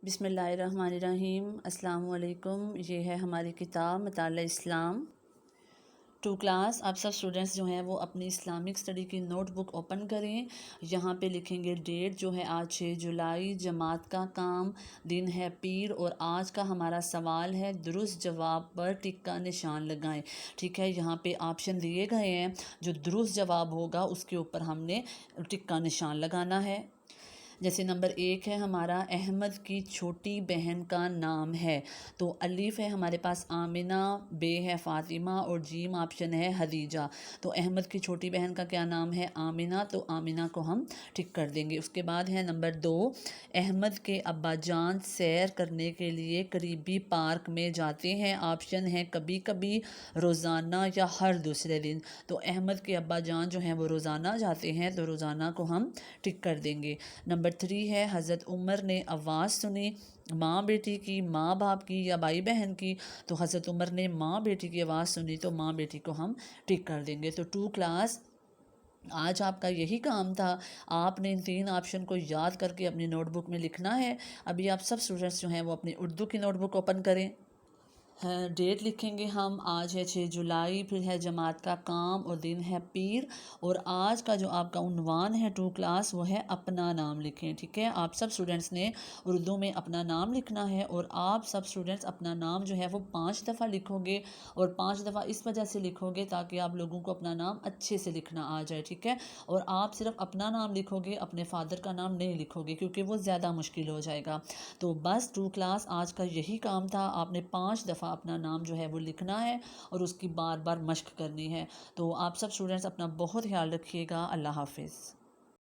بسم اللہ الرحمن الرحیم۔ السلام علیکم۔ یہ ہے ہماری کتاب مطالعہ اسلام 2 کلاس۔ آپ سب اسٹوڈنٹس جو ہیں وہ اپنی اسلامک اسٹڈی کی نوٹ بک اوپن کریں۔ یہاں پہ لکھیں گے ڈیٹ جو ہے آج 6 جولائی، جماعت کا کام، دن ہے پیر، اور آج کا ہمارا سوال ہے درست جواب پر ٹک کا نشان لگائیں۔ ٹھیک ہے، یہاں پہ آپشن دیے گئے ہیں، جو درست جواب ہوگا اس کے اوپر ہم نے ٹک کا نشان لگانا ہے۔ جیسے نمبر 1 ہے ہمارا احمد کی چھوٹی بہن کا نام ہے، تو الف ہے ہمارے پاس آمنہ، بے ہے فاطمہ، اور جیم آپشن ہے حدیجہ۔ تو احمد کی چھوٹی بہن کا کیا نام ہے؟ آمنہ، تو آمنہ کو ہم ٹک کر دیں گے۔ اس کے بعد ہے نمبر 2، احمد کے ابا جان سیر کرنے کے لیے قریبی پارک میں جاتے ہیں۔ آپشن ہے کبھی کبھی، روزانہ، یا ہر دوسرے دن۔ تو احمد کے ابا جان جو ہیں وہ روزانہ جاتے ہیں، تو روزانہ کو ہم ٹک کر دیں گے۔ نمبر 3 ہے حضرت عمر نے آواز سنی، ماں بیٹی کی، ماں باپ کی، یا بھائی بہن کی؟ تو حضرت عمر نے ماں بیٹی کی آواز سنی، تو ماں بیٹی کو ہم ٹک کر دیں گے۔ تو 2 کلاس آج آپ کا یہی کام تھا، آپ نے ان 3 آپشن کو یاد کر کے اپنی نوٹ بک میں لکھنا ہے۔ ابھی آپ سب اسٹوڈنٹس جو ہیں وہ اپنی اردو کی نوٹ بک اوپن کریں۔ ڈیٹ لکھیں گے ہم، آج ہے 6 جولائی، پھر ہے جماعت کا کام، اور دن ہے پیر، اور آج کا جو آپ کا عنوان ہے 2 کلاس وہ ہے اپنا نام لکھیں۔ ٹھیک ہے، آپ سب اسٹوڈنٹس نے اردو میں اپنا نام لکھنا ہے، اور آپ سب اسٹوڈنٹس اپنا نام جو ہے وہ 5 دفعہ لکھو گے، اور 5 دفعہ اس وجہ سے لکھو گے تاکہ آپ لوگوں کو اپنا نام اچھے سے لکھنا آ جائے۔ ٹھیک ہے، اور آپ صرف اپنا نام لکھو گے، اپنے فادر کا نام نہیں لکھو گے کیونکہ وہ زیادہ مشکل ہو جائے گا۔ تو بس 2 کلاس آج کا یہی کام تھا، آپ نے 5 دفعہ اپنا نام جو ہے وہ لکھنا ہے اور اس کی بار بار مشق کرنی ہے۔ تو آپ سب اسٹوڈنٹس اپنا بہت خیال رکھیے گا۔ اللہ حافظ۔